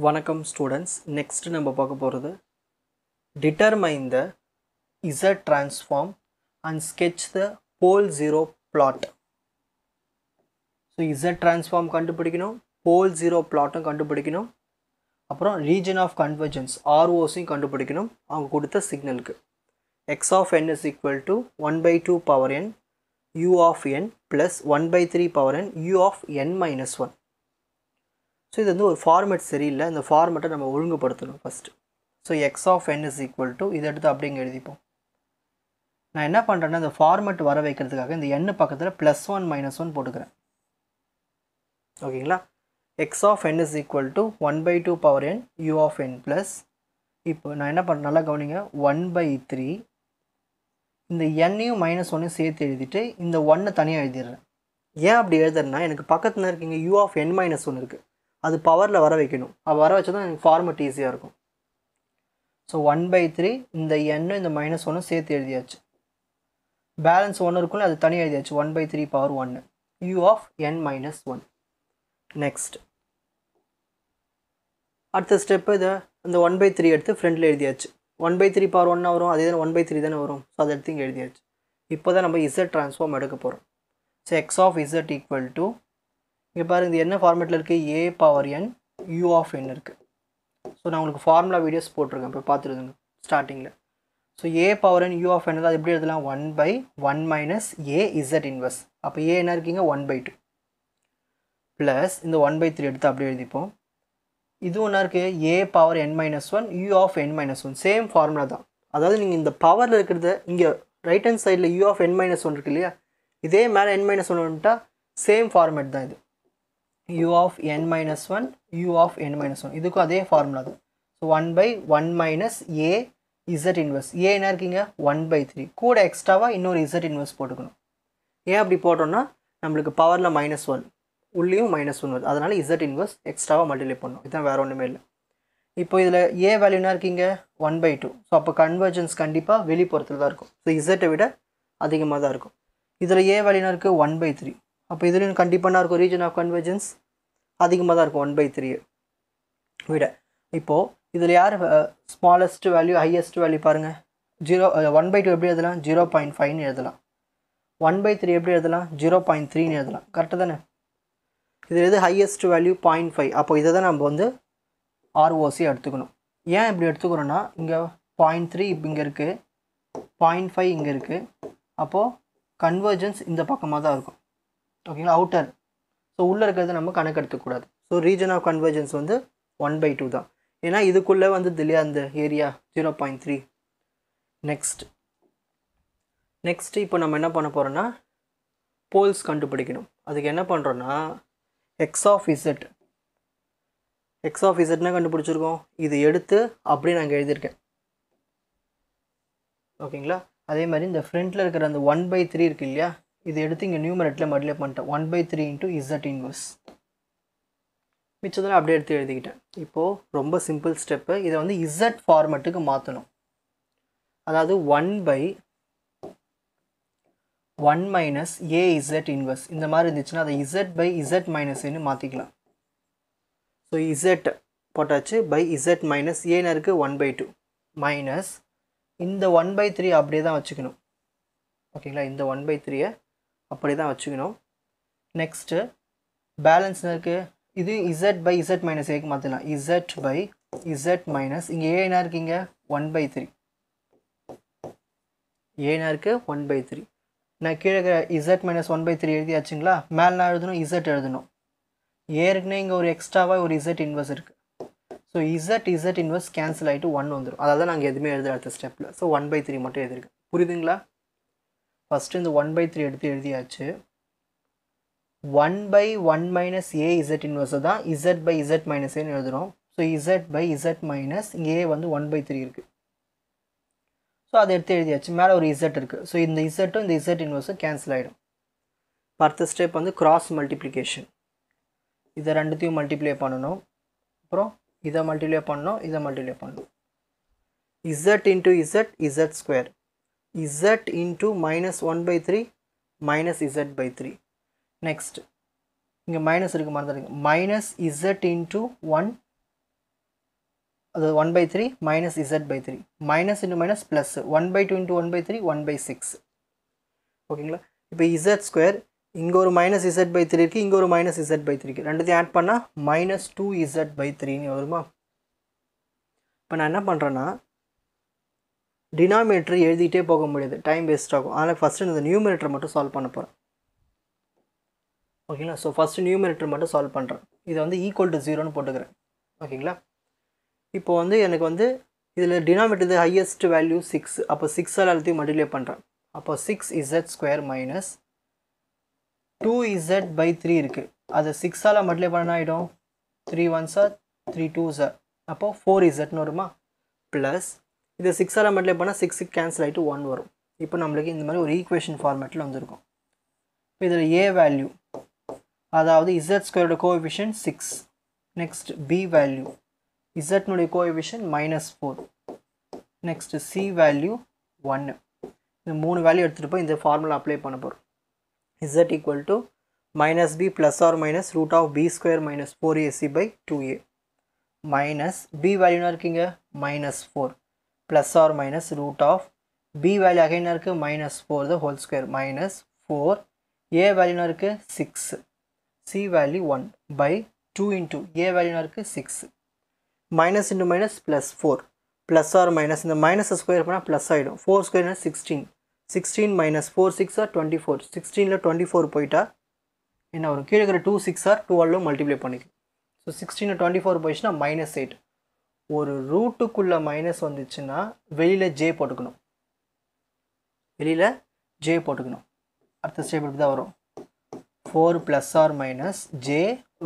வணக்கம் students. Next நம்ம பார்க்க போகிறது determine the Z transform and sketch the pole zero plot. So Z transform கண்டுபிடிக்கணும், pole zero plotடும் கண்டுபிடிக்கணும், அப்புறம் region of convergence ROCயும் கண்டுபிடிக்கணும் அவங்க கொடுத்த சிக்னலுக்கு. x of n is equal to 1 by 2 power n u of n plus 1 by 3 power n u of n minus 1. So இது வந்து ஒரு ஃபார்மேட் சரியில்லை, இந்த ஃபார்மேட்டை நம்ம ஒழுங்குபடுத்தணும் first. So x of n is equal to இதை எடுத்து அப்படிங்க எழுதிப்போம். நான் என்ன பண்ணுறேன்னா இந்த ஃபார்மேட் வர வைக்கிறதுக்காக இந்த எண்ணு பக்கத்தில் +1 -1 போட்டுக்கிறேன். ஓகேங்களா? X of n is equal to 1 by 2 power n u of n plus இப்போ நான் என்ன பண்ணுறேன் நல்லா கவனிங்க, 1 by 3 இந்த எண்ணையும் -1 சேர்த்து எழுதிட்டு இந்த 1 தனியாக எழுதிடுறேன். ஏன் அப்படி எழுதுறேன்னா எனக்கு பக்கத்தில் இருக்கீங்க u of n -1 இருக்குது, அது பவரில் வர வைக்கணும். அது வர வச்சு தான் எனக்கு ஃபார்மேட் ஈஸியாக இருக்கும். ஸோ 1 by 3 இந்த எண்ணும் இந்த -1 சேர்த்து எழுதியாச்சு. பேலன்ஸ் 1 இருக்கும்ல, அது தனியாக எழுதியாச்சு. 1 by 3 power 1 u of n minus 1. Next அடுத்த ஸ்டெப்பு இதை இந்த 1 by 3 எடுத்து ஃப்ரெண்டில் எழுதியாச்சு. 1 by 3 power 1 வரும், அதே தான் 1 by 3 தானே வரும். ஸோ அதை எடுத்து இங்கே எழுதியாச்சு. இப்போ தான் நம்ம Z ட்ரான்ஸ்ஃபார்ம் எடுக்க போகிறோம். So x of Z equal to இங்கே பாருங்கள், இது என்ன ஃபார்மேட்டில் இருக்குது, a power n u of n இருக்குது. ஸோ நான் உங்களுக்கு ஃபார்முலா வீடியோஸ் போட்டிருக்கேன், இப்போ பார்த்துருங்க ஸ்டார்டிங்கில். So a power n u of n அது எப்படி எழுதலாம், 1 by 1 minus a z inverse. அப்போ a என்ன இருக்கீங்க 1 by 2 ப்ளஸ் இந்த 1 by 3 எடுத்து அப்படியே எழுதிப்போம். இதுவும் என்ன இருக்குது, a power n minus 1 u of n minus 1. Same formula தான். அதாவது நீங்கள் இந்த பவரில் இருக்கிறத இங்கே ரைட் ஹேண்ட் சைடில் u of n minus 1 இருக்கு இல்லையா, இதே மேலே n minus 1 வந்துட்டா சேம் ஃபார்மேட் தான் இது. u of n minus 1 u of n minus 1 இதுக்கும் அதே ஃபார்முலா தான். So 1 by 1 minus a z inverse. a என்ன இருக்கீங்க 1 by 3 கூட எக்ஸ்ட்ராவாக இன்னொரு z inverse போட்டுக்கணும். ஏன் அப்படி போட்டோம்னா நம்மளுக்கு பவரில் -1 உள்ளேயும் -1 வருது, அதனால் z inverse எக்ஸ்ட்ராவாக மல்டிப்ளை பண்ணணும். இதுதான் வேறு ஒன்றுமே இல்லை. இப்போ இதில் a வேல்யூ என்ன இருக்கீங்க 1 by 2. ஸோ அப்போ கன்வர்ஜன்ஸ் கண்டிப்பாக வெளிப்புறத்தில் தான் இருக்கும். ஸோ z விட அதிகமாக தான் இருக்கும். இதில் a வேல்யூ என்ன இருக்குது 1 by 3. அப்போ இதுலேயும் கண்டிப்பாக என்ன இருக்கும், ரீஜன் ஆஃப் கன்வர்ஜன்ஸ் அதிகமாக தான் இருக்கும் 1 by 3 விட. இப்போது இதில் யார் ஸ்மாலஸ்ட் வேல்யூ ஹையஸ்ட் வேல்யூ பாருங்கள். 1 by 2 எப்படி எழுதலாம் 0.5ன்னு எழுதலாம். 1 by 3 எப்படி எழுதலாம் 0.3ன்னு எழுதலாம். கரெக்டாக தானே? இதில் எது ஹையஸ்ட் வேல்யூ 0.5. அப்போ இதை தான் நம்ம வந்து ROC எடுத்துக்கணும். ஏன் இப்படி எடுத்துக்கிறோன்னா இங்கே 0.3 இப்போ இங்கே இருக்குது, 0.5 இங்கே இருக்குது. அப்போது கன்வர்ஜன்ஸ் இந்த பக்கமாக தான் இருக்கும். ஓகேங்களா, அவுட்டர். ஸோ உள்ளே இருக்கிறது நம்ம கணக்கு எடுத்துக்கூடாது. ஸோ ரீஜன் ஆஃப் கன்வர்ஜன்ஸ் வந்து 1 by 2 தான். ஏன்னா இதுக்குள்ளே வந்து இல்லையா அந்த ஏரியா 0.3. நெக்ஸ்ட் இப்போ நம்ம என்ன பண்ண போகிறோன்னா போல்ஸ் கண்டுபிடிக்கணும். அதுக்கு என்ன பண்ணுறோன்னா எக்ஸ் ஆஃப் இசட்னா கண்டுபிடிச்சிருக்கோம். இது எடுத்து அப்படியே நாங்கள் எழுதியிருக்கேன். ஓகேங்களா, அதே மாதிரி இந்த ஃப்ரண்ட்டில் இருக்கிற அந்த 1 by 3 இருக்கு இல்லையா, இது எடுத்து இங்கே நியூமரேட்டில் மல்டிப்ளை பண்ணிட்டேன். 1 by 3 into z inverse. மிச்சத்தில் அப்படியே எடுத்து எழுதிக்கிட்டேன். இப்போது ரொம்ப சிம்பிள் ஸ்டெப்பு. இதை வந்து z ஃபார்மேட்டுக்கு மாற்றணும். அதாவது 1 by 1 minus a z inverse இந்த மாதிரி இருந்துச்சுன்னா அதை z by z minus ன்னு மாற்றிக்கலாம். ஸோ z போட்டாச்சு by z minus ஏன்னு இருக்குது 1 by 2 மைனஸ் இந்த 1 by 3 அப்படியே தான் வச்சுக்கணும். ஓகேங்களா, இந்த 1 by 3 அப்படி தான் வச்சுக்கணும். நெக்ஸ்ட்டு பேலன்ஸ் இருக்குது, இது z by z minus ஏக்கு மாற்றலாம். z by z minus இங்கே a என்ன இருக்கீங்க 1 by 3. a என்ன இருக்குது 1 by 3. நான் கீழே z minus 1 by 3 எழுதியாச்சுங்களா, மேலே நான் எழுதணும் z எழுதணும். ஏற்கனவே இங்கே ஒரு எக்ஸ்ட்ராவாக ஒரு z இன்வர்ஸ் இருக்குது. ஸோ z இன்வர்ஸ் கேன்சல் ஆகிட்டு 1 வந்துடும். அதாவது நாங்கள் எதுவுமே எழுத அடுத்த ஸ்டெப்பில். ஸோ 1 by 3 மட்டும் எழுதிருக்கேன். புரியுதுங்களா? ஃபஸ்ட்டு இந்த 1 by 3 எடுத்து எழுதியாச்சு. 1 by 1 minus a z inverse தான் z by z minus ஏன்னு எழுதுகிறோம். So z by z minus இங்கே a வந்து 1 by 3 இருக்குது. ஸோ அதை எடுத்து எழுதியாச்சு. மேலே ஒரு z இருக்குது. ஸோ இந்த z இந்த z இன்வர்ஸும் கேன்சல் ஆகிடும். அடுத்த ஸ்டெப் வந்து கிராஸ் மல்டிப்ளிகேஷன். இதை ரெண்டுத்தையும் மல்டிப்ளை பண்ணணும். அப்புறம் இதை மல்டிப்ளை பண்ணணும், இதை மல்டிப்ளை பண்ணணும். z into z square. z into minus 1 by 3 minus z by 3. Next இங்கே மைனஸ் இருக்குது மறந்துடுங்க. மைனஸ் z into 1 அது 1/3 minus z/3 minus into minus plus 1/2 into 1/3 1/6 ஓகேங்களா இப்போ z ஸ்கொயர் இங்கே ஒரு மைனஸ் z/3 இருக்குது இங்கே ஒரு மைனஸ் z/3 இருக்குது ரெண்டுத்தையும் ஆட் பண்ணால் minus 2z/3ன்னு வருமா இப்போ நான் என்ன பண்ணுறேன்னா டினாமினேட்டர் எழுதிட்டே போக முடியாது டைம் வேஸ்ட் ஆகும் அதனால் ஃபஸ்ட்டு இந்த நியூமினேட்டர் மட்டும் சால்வ் பண்ண போகிறேன் ஓகேங்களா ஸோ ஃபஸ்ட்டு நியூமினேட்டர் மட்டும் சால்வ் பண்ணுறேன் இதை வந்து ஈக்குவல் டு 0ன்னு போட்டுக்கிறேன் ஓகேங்களா இப்போ வந்து எனக்கு வந்து இதில் டினாமினேட்டர் ஹையஸ்ட் வேல்யூ 6 அப்போ 6ஆல் எல்லாத்தையும் மல்டிப்ளை பண்ணுறேன் அப்போ 6z² மைனஸ் 2z/3 இருக்குது அதை 6ஆல் மல்டிப்ளை பண்ண ஆகிடும் 3 1s are 3 2s are அப்போ 4zன்னு வருமா ப்ளஸ் இதை 6ஆல் மல்டிப்ளை பண்ணால் 6 கேன்சல் ஆகிட்டு 1 வரும் இப்போ நம்மளுக்கு இந்த மாதிரி ஒரு ஈக்குவேஷன் ஃபார்மேட்டில் வந்திருக்கும் இப்போ இதில் a வேல்யூ அதாவது z² coefficient 6 next b value z coefficient -4 next c value 1 இந்த 3 வேல்யூ எடுத்துகிட்டு போய் இந்த ஃபார்முலா அப்ளை பண்ண போகிறோம் z equal to -b plus or minus root of b square minus 4ac/2a minus b value என்ன இருக்குங்க -4 plus or minus root of b value again என்ன இருக்குது -4 the whole square minus 4 a value என்ன இருக்குது 6 c value 1 by 2 into a value என்ன இருக்குது 6 minus into minus plus 4 plus or minus இந்த minus square பண்ணால் ப்ளஸ் ஆகிடும் 4 ஸ்கொயர் 16 16 minus 4 6 are 24 16ல 24 போயிட்டா என்ன வரும் கீழே இருக்கிற 2 6 are 12 மல்டிப்ளை பண்ணிக்கலாம் ஸோ 16ல 24 போயிடுச்சுன்னா -8 ஒரு ரூட்டுக்குள்ளே மைனஸ் வந்துச்சுன்னா வெளியில் ஜே போட்டுக்கணும் அடுத்த ஸ்டெப் இப்படி தான் வரும் 4 + or minus j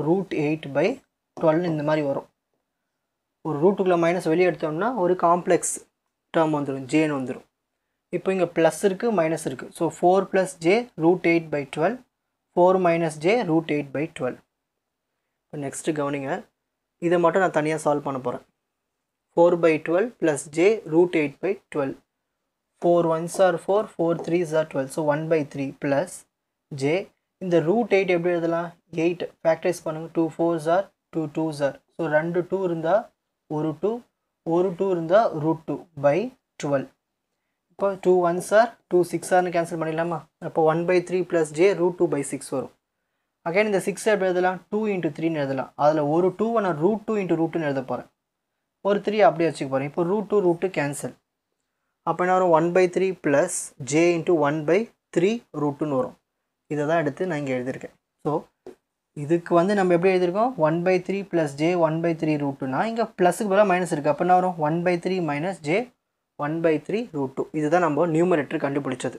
√8/12 இந்த மாதிரி வரும் ஒரு ரூட்டுக்குள்ளே மைனஸ் வெளியே எடுத்தோம்னா ஒரு காம்ப்ளெக்ஸ் டேர்ம் வந்துடும் ஜேன்னு வந்துடும் இப்போ இங்கே ப்ளஸ் இருக்குது மைனஸ் இருக்குது ஸோ 4 + j √8/12 4 - j √8/12 இப்போ நெக்ஸ்ட்டு கவனிங்க இதை மட்டும் நான் தனியாக சால்வ் பண்ண போகிறேன் 4/12 + j √8/12 4 1s are 4 4 3s are 12 so 1/3 plus j இந்த √8 எப்படி எழுதலாம் 8 ஃபேக்டரைஸ் பண்ணுங்கள் 2 4s are 2 2s are so 2 2 இருந்தால் ஒரு 2 இருந்தால் √2/12 இப்போ 2 1s are 2 6 ஆர்னு கேன்சல் பண்ணிடலாமா அப்போ 1/3 + j √2/6 வரும் அகைன் இந்த 6 எப்படி எழுதலாம் 2 × 3ன்னு எழுதலாம் அதில் ஒரு 2 நான் √2 × √2ன்னு எழுத போகிறேன் ஒரு 3 அப்படியே வச்சுக்க போகிறேன் இப்போ √2 √2 கேன்சல் அப்போ என்ன வரும் 1/3 + j × 1/3 √2ன்னு வரும் இதை தான் எடுத்து நான் இங்கே எழுதியிருக்கேன் ஸோ இதுக்கு வந்து நம்ம எப்படி எழுதியிருக்கோம் 1/3 + j 1/3 √2னா இங்கே ப்ளஸுக்கு பதிலாக மைனஸ் இருக்குது அப்போ என்ன வரும் 1/3 - j 1/3 √2 இதுதான் நம்ம நியூமரேட்டர் கண்டுபிடிச்சது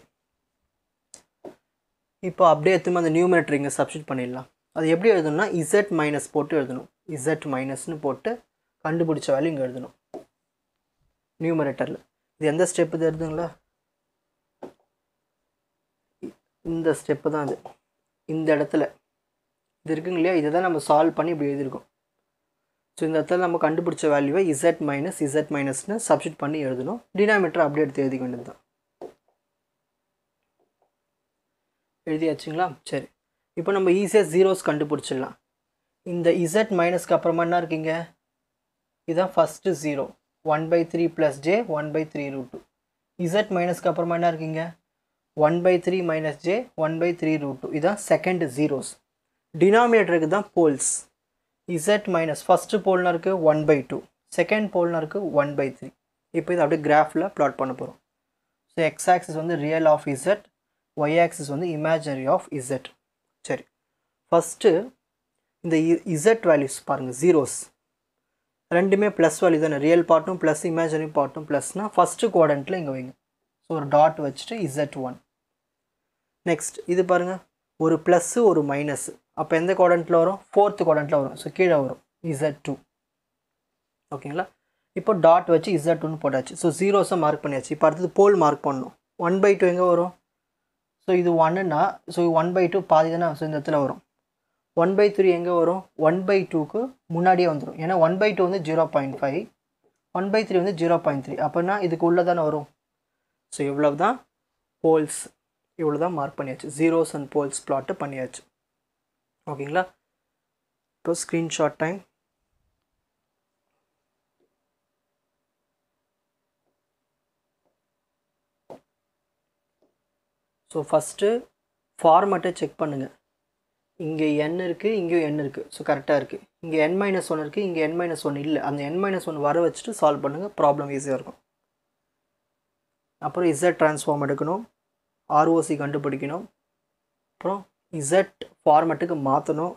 இப்போ அப்படியே எடுத்துமே அந்த நியூமரேட்டர் இங்கே சப்ஸ்டிட் பண்ணிடலாம் அது எப்படி எழுதணும்னா z மைனஸ் போட்டு எழுதணும் z மைனஸ்னு போட்டு கண்டுபிடிச்ச வேல்யூ இங்கே எழுதணும் நியூமரேட்டரில் இது எந்த ஸ்டெப்பு இது எழுதுங்களா இந்த ஸ்டெப்பு தான் அது இந்த இடத்துல இது இருக்குங்க இல்லையா இதை தான் நம்ம சால்வ் பண்ணி இப்படி எழுதியிருக்கோம் ஸோ இந்த இடத்துல நம்ம கண்டுபிடிச்ச வேல்யூவை z மைனஸ்னு சப்ஸ்டிட் பண்ணி எழுதணும் டினாமினேட்டர் அப்படியே எடுத்து எழுதிக்க வேண்டியது தான் எழுதியாச்சுங்களா சரி இப்போ நம்ம ஈஸியாக ஜீரோஸ் கண்டுபிடிச்சிடலாம் இந்த z மைனஸ்க்கு அப்புறமா என்ன இருக்கீங்க இதுதான் ஃபஸ்ட்டு 0 1/3 + j 1/3 √2 z மைனஸ்க்கு அப்புறமா என்ன இருக்கீங்க 1/3 - j 1/3 √2 இதுதான் செகண்ட் ஜீரோஸ் டினாமினேட்டருக்கு தான் போல்ஸ் z மைனஸ் ஃபஸ்ட்டு போல்னா இருக்குது 1/2 செகண்ட் போல்னா இருக்குது 1/3 இப்போ இது அப்படியே கிராஃபில் ப்ளாட் பண்ண போகிறோம் ஸோ எக்ஸ் ஆக்சிஸ் வந்து real of z y axis வந்து இமேஜினரி ஆஃப் z சரி ஃபஸ்ட்டு இந்த z வேல்யூஸ் பாருங்கள் ஜீரோஸ் ரெண்டுமே ப்ளஸ் வேல்யூ தானே ரியல் பார்ட்டும் ப்ளஸ் இமேஜினரி பார்ட்டும் ப்ளஸ்னால் ஃபஸ்ட்டு குவாட்ரண்ட்டில் இங்கே வைங்க ஸோ ஒரு டாட் வச்சுட்டு z1 நெக்ஸ்ட் இது பாருங்கள் ஒரு ப்ளஸ்ஸு ஒரு மைனஸ் அப்போ எந்த குவாட்ரண்ட்டில் வரும் ஃபோர்த்து குவாட்ரண்ட்டில் வரும் ஸோ கீழே வரும் z2 ஓகேங்களா இப்போ டாட் வச்சு z2ன்னு போட்டாச்சு ஸோ ஜீரோஸை மார்க் பண்ணியாச்சு இப்போ அடுத்தது போல் மார்க் பண்ணணும் 1/2 எங்கே வரும் ஸோ இது 1ன்னா ஸோ 1/2 பாதி தானே ஸோ இந்த இடத்துல வரும் 1/3 எங்கே வரும் 1/2க்கு முன்னாடியே வந்துடும் ஏன்னா 1/2 வந்து 0.5 1/3 வந்து 0.3 அப்படின்னா இதுக்கு உள்ளே தானே வரும் ஸோ இவ்வளவு தான் போல்ஸ் இவ்வளோ தான் மார்க் பண்ணியாச்சு ஜீரோஸ் அண்ட் போல்ஸ் ப்ளாட்டு பண்ணியாச்சு ஓகேங்களா இப்போ ஸ்க்ரீன்ஷாட் டைம் ஸோ ஃபஸ்ட்டு ஃபார்மேட்டை செக் பண்ணுங்கள். இங்கே n இருக்குது, இங்கேயும் n இருக்குது. ஸோ கரெக்டாக இருக்குது. இங்கே n-1 இருக்குது, இங்கே n-1 இல்லை. அந்த n-1 வர வச்சுட்டு சால்வ் பண்ணுங்கள், ப்ராப்ளம் ஈஸியாக இருக்கும். அப்புறம் Z ட்ரான்ஸ்ஃபார்ம் எடுக்கணும், ROC கண்டுபிடிக்கணும், அப்புறம் Z ஃபார்மேட்டுக்கு மாற்றணும்.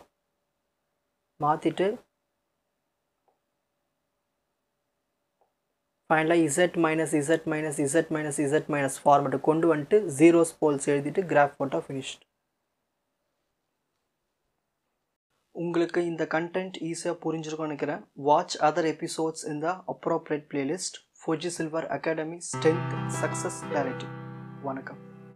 மாற்றிட்டு ஃபைனலாக Z ஃபார்மேட்டு கொண்டு வந்துட்டு ஜீரோஸ் போல்ஸ் எழுதிட்டு கிராஃப் போட்டால் ஃபினிஷ்ட். உங்களுக்கு இந்த கண்டென்ட் ஈஸியாக புரிஞ்சிருக்கும்னு நினைக்கிறேன். வாட்ச் அதர் எபிசோட்ஸ் இன் த appropriate playlist. Four G silver academy strength success directive. வணக்கம்.